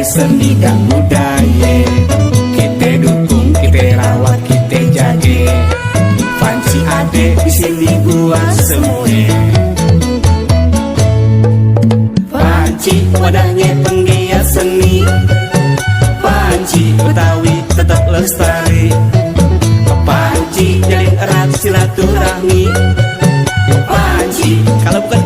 seni dan budaya. Kita dukung, kita rawat, kita jaga. Panci ada di sini buat semua. Panci wadahnya penggiat seni, Panci Betawi tetap lestari. Panci jalin erat silaturahmi. Panci kalau bukan